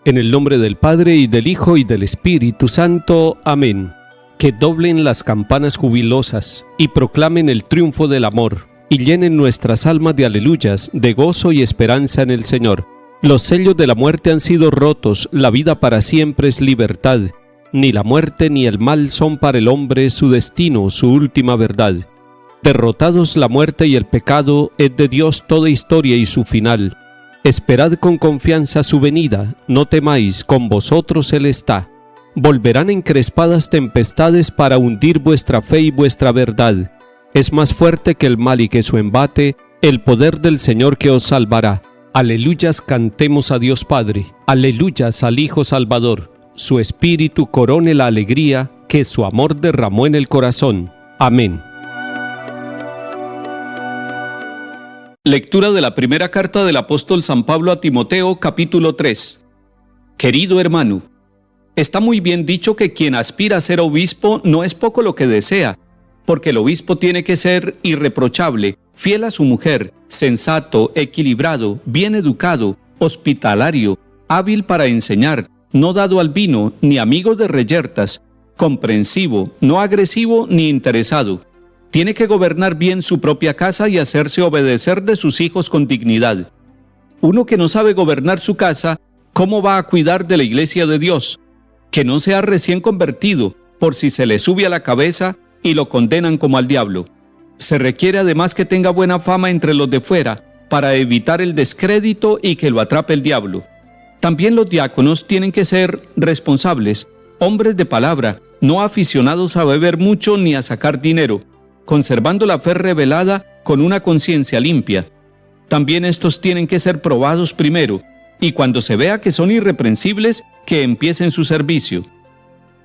En el nombre del Padre, y del Hijo, y del Espíritu Santo. Amén. Que doblen las campanas jubilosas, y proclamen el triunfo del amor, y llenen nuestras almas de aleluyas, de gozo y esperanza en el Señor. Los sellos de la muerte han sido rotos, la vida para siempre es libertad. Ni la muerte ni el mal son para el hombre su destino, su última verdad. Derrotados la muerte y el pecado, es de Dios toda historia y su final. Esperad con confianza su venida, no temáis, con vosotros Él está. Volverán encrespadas tempestades para hundir vuestra fe y vuestra verdad. Es más fuerte que el mal y que su embate, el poder del Señor que os salvará. Aleluyas, cantemos a Dios Padre, aleluyas al Hijo Salvador. Su Espíritu corone la alegría que su amor derramó en el corazón. Amén. Lectura de la primera carta del apóstol San Pablo a Timoteo, capítulo 3. Querido hermano, está muy bien dicho que quien aspira a ser obispo no es poco lo que desea, porque el obispo tiene que ser irreprochable, fiel a su mujer, sensato, equilibrado, bien educado, hospitalario, hábil para enseñar, no dado al vino, ni amigo de reyertas, comprensivo, no agresivo ni interesado. Tiene que gobernar bien su propia casa y hacerse obedecer de sus hijos con dignidad. Uno que no sabe gobernar su casa, ¿cómo va a cuidar de la iglesia de Dios? Que no sea recién convertido, por si se le sube a la cabeza y lo condenan como al diablo. Se requiere además que tenga buena fama entre los de fuera, para evitar el descrédito y que lo atrape el diablo. También los diáconos tienen que ser responsables, hombres de palabra, no aficionados a beber mucho ni a sacar dinero, conservando la fe revelada con una conciencia limpia. También estos tienen que ser probados primero, y cuando se vea que son irreprensibles, que empiecen su servicio.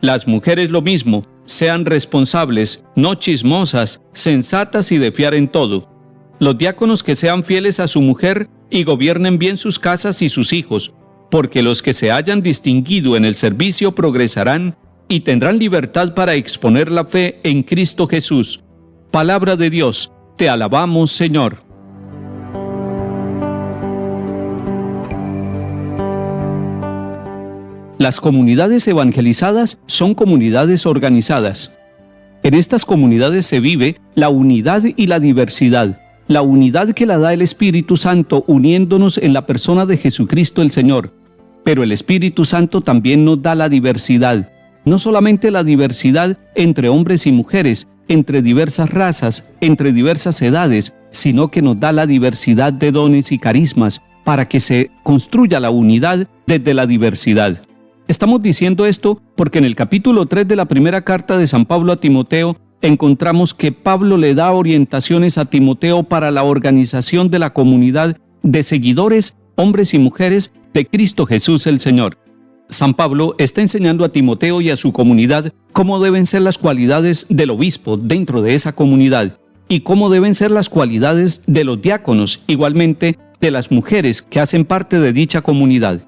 Las mujeres lo mismo, sean responsables, no chismosas, sensatas y de fiar en todo. Los diáconos que sean fieles a su mujer y gobiernen bien sus casas y sus hijos, porque los que se hayan distinguido en el servicio progresarán y tendrán libertad para exponer la fe en Cristo Jesús. Palabra de Dios, te alabamos, Señor. Las comunidades evangelizadas son comunidades organizadas. En estas comunidades se vive la unidad y la diversidad, la unidad que la da el Espíritu Santo uniéndonos en la persona de Jesucristo el Señor. Pero el Espíritu Santo también nos da la diversidad, no solamente la diversidad entre hombres y mujeres, entre diversas razas, entre diversas edades, sino que nos da la diversidad de dones y carismas para que se construya la unidad desde la diversidad. Estamos diciendo esto porque en el capítulo 3 de la primera carta de San Pablo a Timoteo encontramos que Pablo le da orientaciones a Timoteo para la organización de la comunidad de seguidores, hombres y mujeres de Cristo Jesús el Señor. San Pablo está enseñando a Timoteo y a su comunidad cómo deben ser las cualidades del obispo dentro de esa comunidad y cómo deben ser las cualidades de los diáconos, igualmente de las mujeres que hacen parte de dicha comunidad.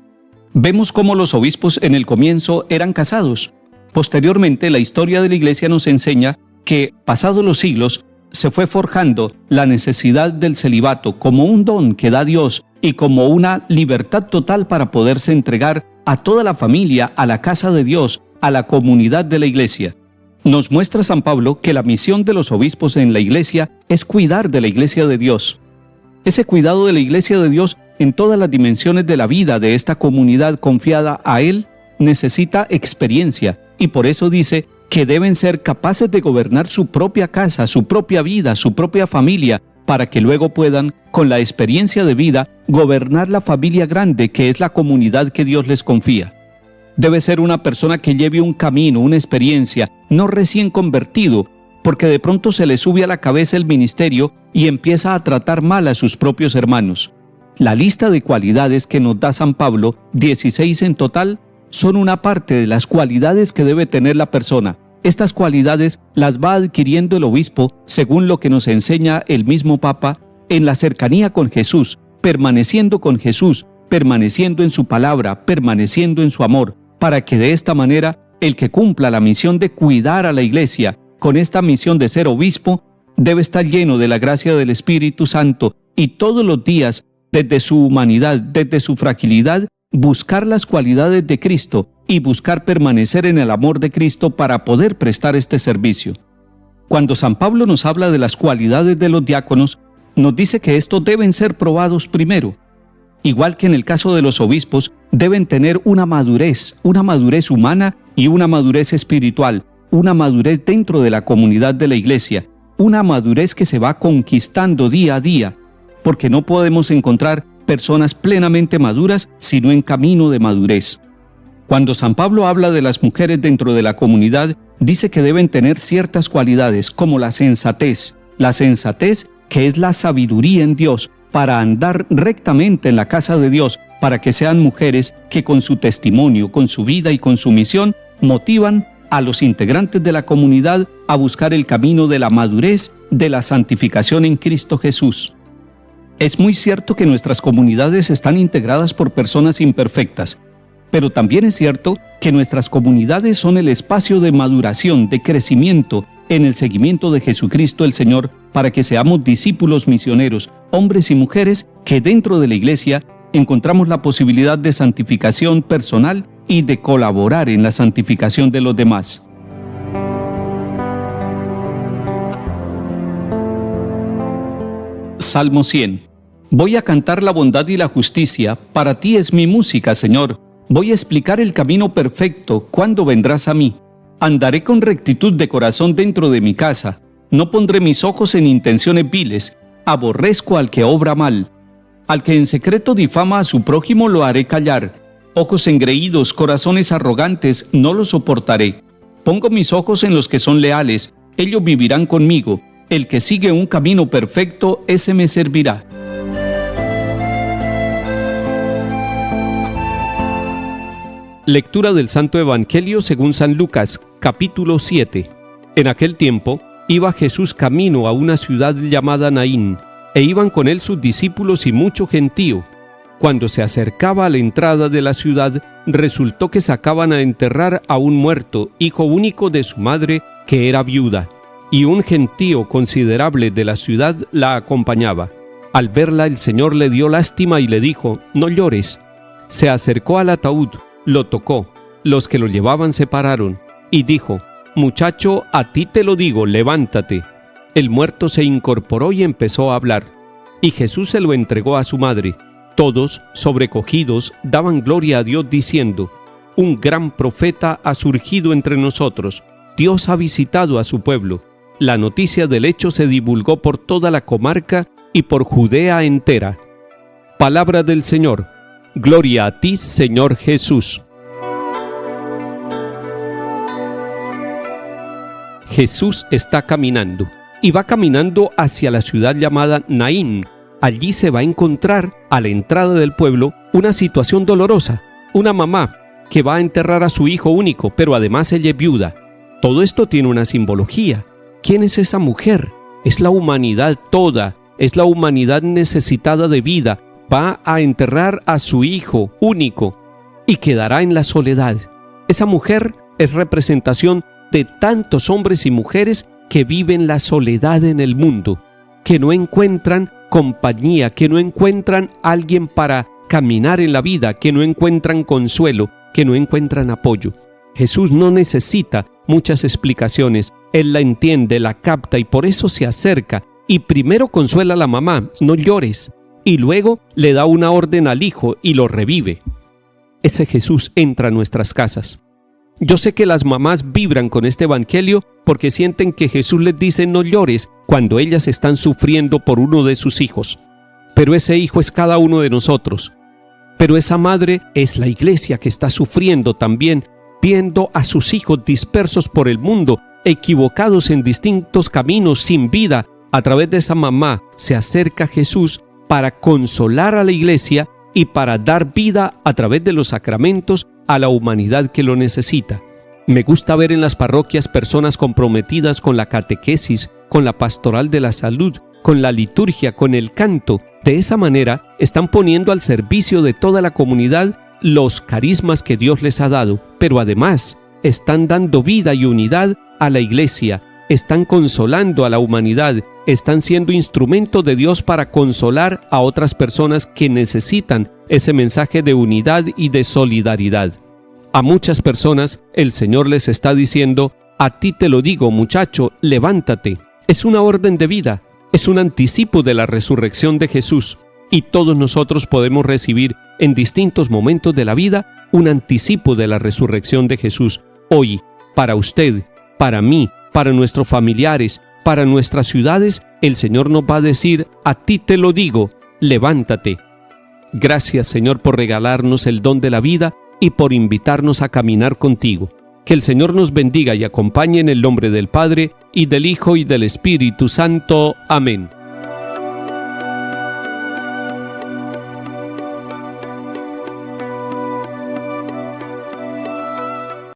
Vemos cómo los obispos en el comienzo eran casados. Posteriormente, la historia de la Iglesia nos enseña que, pasados los siglos, se fue forjando la necesidad del celibato como un don que da Dios y como una libertad total para poderse entregar a toda la familia, a la casa de Dios, a la comunidad de la Iglesia. Nos muestra San Pablo que la misión de los obispos en la Iglesia es cuidar de la Iglesia de Dios. Ese cuidado de la Iglesia de Dios en todas las dimensiones de la vida de esta comunidad confiada a Él necesita experiencia y por eso dice que deben ser capaces de gobernar su propia casa, su propia vida, su propia familia, para que luego puedan, con la experiencia de vida, gobernar la familia grande que es la comunidad que Dios les confía. Debe ser una persona que lleve un camino, una experiencia, no recién convertido, porque de pronto se le sube a la cabeza el ministerio y empieza a tratar mal a sus propios hermanos. La lista de cualidades que nos da San Pablo, 16 en total, son una parte de las cualidades que debe tener la persona. Estas cualidades las va adquiriendo el obispo, según lo que nos enseña el mismo Papa, en la cercanía con Jesús, permaneciendo con Jesús, permaneciendo en su palabra, permaneciendo en su amor, para que de esta manera el que cumpla la misión de cuidar a la Iglesia, con esta misión de ser obispo, debe estar lleno de la gracia del Espíritu Santo y todos los días, desde su humanidad, desde su fragilidad, buscar las cualidades de Cristo y buscar permanecer en el amor de Cristo para poder prestar este servicio. Cuando San Pablo nos habla de las cualidades de los diáconos, nos dice que estos deben ser probados primero. Igual que en el caso de los obispos, deben tener una madurez humana y una madurez espiritual, una madurez dentro de la comunidad de la iglesia, una madurez que se va conquistando día a día, porque no podemos encontrar personas plenamente maduras sino en camino de madurez. Cuando San Pablo habla de las mujeres dentro de la comunidad, dice que deben tener ciertas cualidades como la sensatez que es la sabiduría en Dios, para andar rectamente en la casa de Dios, para que sean mujeres que con su testimonio, con su vida y con su misión, motivan a los integrantes de la comunidad a buscar el camino de la madurez, de la santificación en Cristo Jesús. Es muy cierto que nuestras comunidades están integradas por personas imperfectas, pero también es cierto que nuestras comunidades son el espacio de maduración, de crecimiento en el seguimiento de Jesucristo el Señor, para que seamos discípulos misioneros, hombres y mujeres que dentro de la iglesia encontramos la posibilidad de santificación personal y de colaborar en la santificación de los demás. Salmo 100. Voy a cantar la bondad y la justicia, para ti es mi música, Señor. Voy a explicar el camino perfecto, ¿cuándo vendrás a mí? Andaré con rectitud de corazón dentro de mi casa. No pondré mis ojos en intenciones viles. Aborrezco al que obra mal. Al que en secreto difama a su prójimo lo haré callar. Ojos engreídos, corazones arrogantes, no los soportaré. Pongo mis ojos en los que son leales. Ellos vivirán conmigo. El que sigue un camino perfecto, ese me servirá. Lectura del Santo Evangelio según San Lucas, capítulo 7. En aquel tiempo, iba Jesús camino a una ciudad llamada Naín, e iban con él sus discípulos y mucho gentío. Cuando se acercaba a la entrada de la ciudad, resultó que sacaban a enterrar a un muerto, hijo único de su madre, que era viuda, y un gentío considerable de la ciudad la acompañaba. Al verla, el Señor le dio lástima y le dijo: «No llores». Se acercó al ataúd, lo tocó, los que lo llevaban se pararon, y dijo: «Muchacho, a ti te lo digo, levántate». El muerto se incorporó y empezó a hablar, y Jesús se lo entregó a su madre. Todos, sobrecogidos, daban gloria a Dios diciendo: «Un gran profeta ha surgido entre nosotros, Dios ha visitado a su pueblo». La noticia del hecho se divulgó por toda la comarca y por Judea entera. Palabra del Señor. Gloria a ti, Señor Jesús. Jesús está caminando, y va caminando hacia la ciudad llamada Naín. Allí se va a encontrar, a la entrada del pueblo, una situación dolorosa. Una mamá que va a enterrar a su hijo único, pero además ella es viuda. Todo esto tiene una simbología. ¿Quién es esa mujer? Es la humanidad toda, es la humanidad necesitada de vida. Va a enterrar a su hijo único y quedará en la soledad. Esa mujer es representación de tantos hombres y mujeres que viven la soledad en el mundo, que no encuentran compañía, que no encuentran alguien para caminar en la vida, que no encuentran consuelo, que no encuentran apoyo. Jesús no necesita muchas explicaciones. Él la entiende, la capta y por eso se acerca y primero consuela a la mamá: «No llores». Y luego le da una orden al hijo y lo revive. Ese Jesús entra a nuestras casas. Yo sé que las mamás vibran con este evangelio porque sienten que Jesús les dice no llores cuando ellas están sufriendo por uno de sus hijos. Pero ese hijo es cada uno de nosotros. Pero esa madre es la iglesia que está sufriendo también, viendo a sus hijos dispersos por el mundo, equivocados en distintos caminos, sin vida. A través de esa mamá se acerca Jesús para consolar a la iglesia y para dar vida a través de los sacramentos a la humanidad que lo necesita. Me gusta ver en las parroquias personas comprometidas con la catequesis, con la pastoral de la salud, con la liturgia, con el canto. De esa manera están poniendo al servicio de toda la comunidad los carismas que Dios les ha dado, pero además están dando vida y unidad a la iglesia, están consolando a la humanidad están siendo instrumento de Dios para consolar a otras personas que necesitan ese mensaje de unidad y de solidaridad. A muchas personas el Señor les está diciendo: a ti te lo digo, muchacho, levántate. Es una orden de vida, es un anticipo de la resurrección de Jesús. Y todos nosotros podemos recibir en distintos momentos de la vida un anticipo de la resurrección de Jesús. Hoy, para usted, para mí, para nuestros familiares, para nuestras ciudades, el Señor nos va a decir: a ti te lo digo, levántate. Gracias, Señor, por regalarnos el don de la vida y por invitarnos a caminar contigo. Que el Señor nos bendiga y acompañe en el nombre del Padre, y del Hijo, y del Espíritu Santo. Amén.